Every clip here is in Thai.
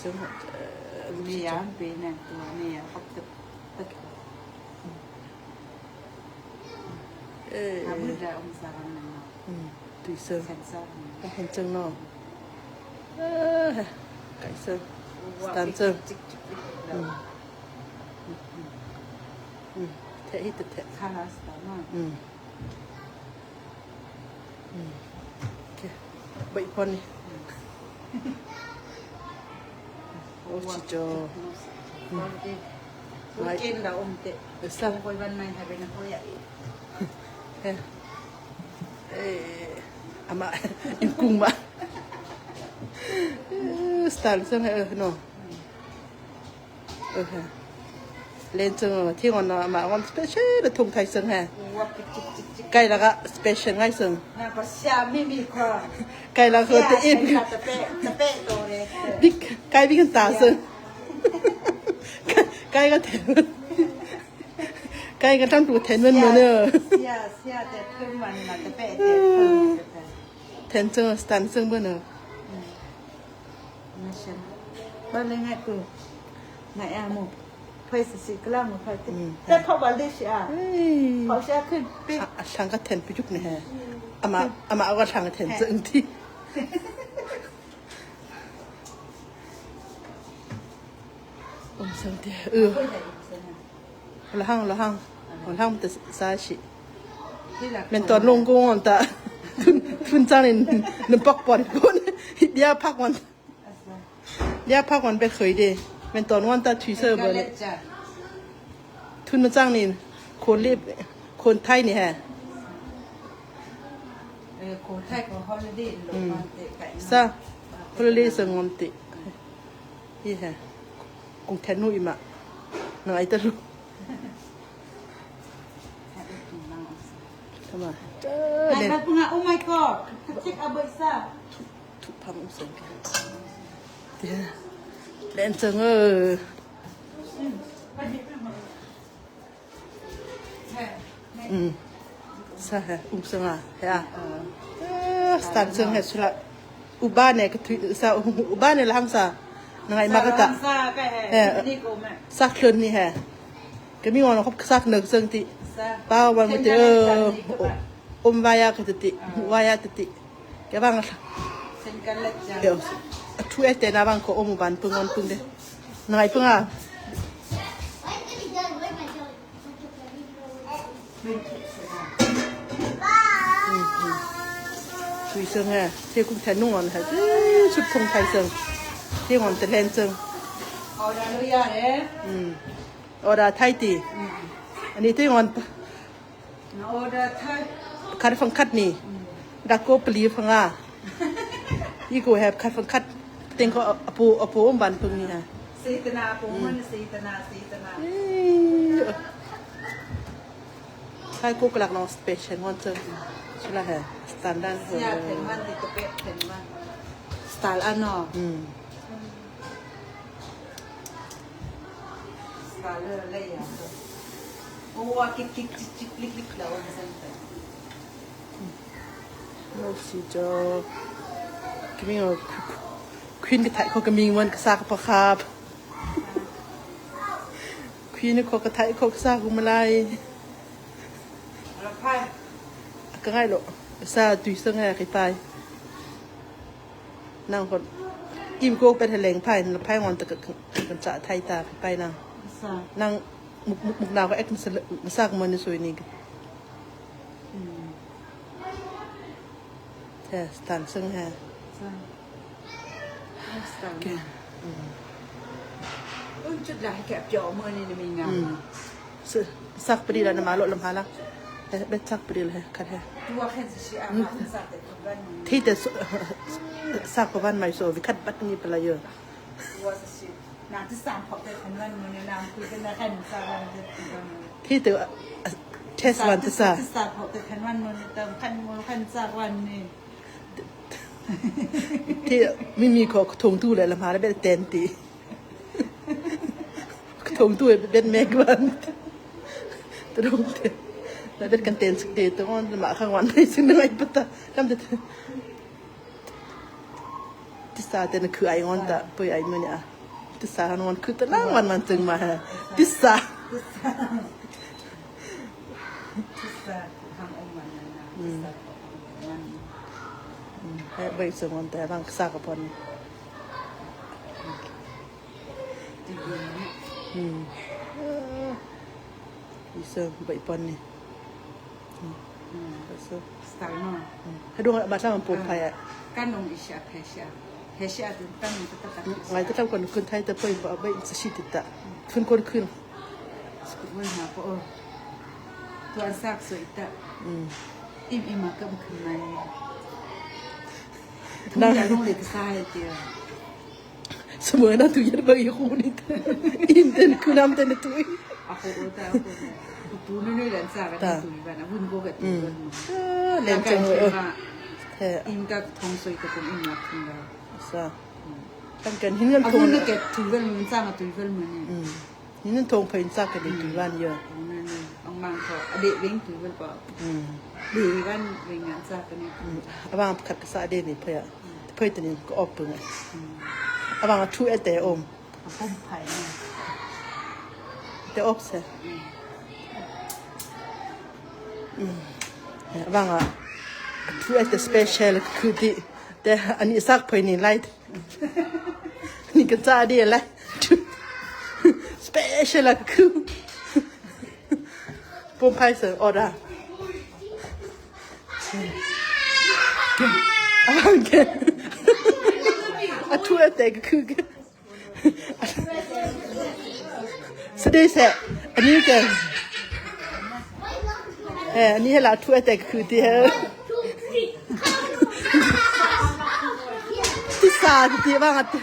ซึ่งมียามปีนั่นตัวนี่เขาจะทำได้องศานั่นตุยซึ่งเห็นจึงเนาะไก่ซึ่งสตานซึ่งเทหิตเทคาราสตานาโอเคใบพอนี่โอ้ชิโจไม่กินดาวเตะสั่งไปวันไหนให้เป็นคนใหญ่อามาอินกุ้งมาสไตล์ซึ่งเนาะเล่นซึ่งที่ก่อนมาวันสเปเชียลทุ่งไทยซึ่งใกล้แล้วก็สเปเชียลง่ายซึ่งน่าประชาไม่มีคนใกล้แล้วคือจะอินตะเปะโตเลยบิ๊กใกล้บิ๊กกันตาซึ่งใกล้ก็เทนใกล้กันทั้งตัวเทนมันเนอะเสียแต่เพิ่มวันมาตะเปะเทนซึ่งสแตนซึ่งเมื่อเนอะไม่ใช่บ้านเล็กไงกูไหนอามุเพื่อสิกล้ามุเพื่อแต่เขาบอกได้ใช่เขาเสียขึ้นปีช่างก็เทนไปยุกนี่ฮะอามาเอาก็ช่างก็เทนซึ่งที่ซึ่งที่ละห้างมันจะซาชิเป็นตอนลงกงแต่ทุนจ้างนี่ปักปอนคนเดียวพักวันไปเคยดีเป็นตอนวันตาทวิเซอร์เบอร์นี่ทุนจ้างนี่คนรีบคนไทยนี่ฮะคนไทยของฮอลลีดีซะฮอลลีสงวนตินี่ฮะกงแทนุยมาหน่อยตะลุทำไมไหนมาปุ่งอ่ะ oh my god เช็คเอาเบอร์ซ่าทุกพังเสียงเดี๋ยวเล่นจังใช่อุ้งสังอ่ะเฮ้ยสตาร์จังเฮ้ยสุดละอุบ้านเนี่ยก็ถือซาอุบ้านเนี่ยละหังซานั่งไงมาก็ตะสักคืนนี่ฮะก็มีวันเขาสักหนึ่งซึ่งที่ป้าวันมันจะวายาก็ติวายาติแกบ้างเดี๋ยวช่วยแต่นาบ้างก็บันพึ่งวันพึ่งเด้นั่งไงพึ่งอ่ะช่วยซึ่งฮะที่คุณแทนนุ่งอ่อนฮะชุดทงไทยซึ่งที่อ่อนจะเล่นซึ่งออดาลุยาเด้ออดาไทยตีอันนี้ที่อ่อนออดาไทยคัดฟังคัดนี่ดักโกปลีฟังอ่ะยี่กูแฮบคัดฟังคัดเต็งเขาอปูบันพึ่งนี่ฮะสีตนาปูมันสีตนาใช่กูกำลังลองสเปเชียลวันเจอใช่ละฮะสแตนดาร์ดเสียเห็นมันติดตะเปะเห็นมันสไตล์อันนอสไตล์เลยอ่ะโอ้ว่ากิ๊กลิกแล้วมันสั่นโน้สิจอก็มีควีนกระไทเขาก็มีวันกระซากพะคาบควีนเขากระไทเขากระซากกุมลายแล้วไพ่ก็ง่ายหรอกซาตุยซึ่งไงใครไปนั่งคนอิ่มโกไปแถลงไพ่แล้วไพ่งอนตะกันจะไทยตาไปนั่งมุกดาวก็เอ็กซ์มันซากมันในสวยนี่แต่สถานซึ่งฮะจุดไหนแกะจ่อมือนี่มีงานซักไปดีแล้วนะมาลดลำพาละแต่เป็นซักไปดีเลยคัดแฮตัวแค่จะชี้อามาซักแต่คนบ้านที่แต่ซักกับบ้านใหม่โซวิคัดบัตรนี่เป็นอะไรเยอะตัวจะชี้น้ำที่สามพอแต่คนบ้านมือน้ำคุยกันนะแค่หนึ่งซักวันที่แต่เทศวันที่ซักพอแต่คนบ้านมือเติมขั้นมือขั้นซักวันนี่ที่ไม่มีขอทงตู้เลยลำพาแล้วเป็นเต็นตีทงตู้เป็นเมกวันตรงเต็นแล้วเป็นกันเต็นสักเดียวตรงนั้นมาข้างวันไม่ซึ่งไม่ปะตาทำแต่ sa te na ku ai on ta poi ai mene a ti sa han on ku ta lang man tung ma ti sa ทำองค์มันนะมัน bai so on ta bang sa ka pon จริงๆเนี่ย so bai pon ni so สไตล์เนาะ ha dong ba sa man pon pai a การนงอิชาเพชาถึงตั้งมันก็ตัด ngai ta tam kon kun thai ta poi ba bai sa shi ti ta kun kon kun สกุลว่าหาพอตัวซากสวยแต่อิ่มมาก็มันขึ้นมาทุกอย่างต้องเล็กซ้ายเดียว semua na tu yer bagi khu ni inten kunam ten tu akuแต่akuนี่แหละซากกันตุยบ้านวุ่นโกกับตุยกัน len chang he อิ่มกับทองสวยกับคนอิ่มรักกันแล้ว sa kan kan hin ngan เอา thong วุ่นนี่แกตุยกันมันสร้างกับตุยกันเหมือนนี่ hin ngan thong phain sa ka de tu wan yo นั่นนี่เอาบางเขาอดีตเว้งตุยกันเปล่าดีกันเว้งงานซากกันนี่ abang khat sa de ni phaya phai tin ko op pung abang thu ate om เอาพุ่มไผ่เนี่ย te op se abang thu ate special ku di te ani sak phai ni light ni ka sa de la special ku pom phai se order abang ke thu ate ku sedih se ani ke ani la thu ate ku dia ti sa ti bang at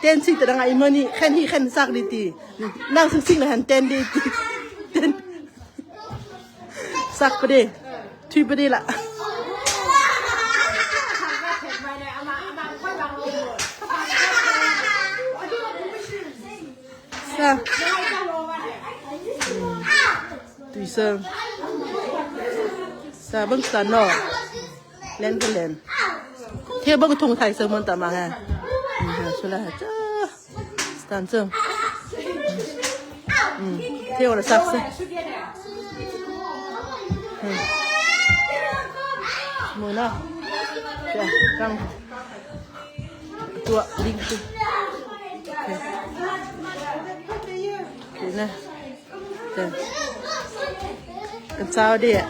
ten si ta nga imani khen hi khen sak di ti nang sing sing la han ten di ti ten sak pa de thui pa de la sa tùy sơn sa bưng sa nọ lên cái lên theo bưng thùng thải sơn môn tạm mà ha số là cha tàn sơn theo là sắc sơn mùi nó kìa căng tua linh tu nè, cái sao đi ạ?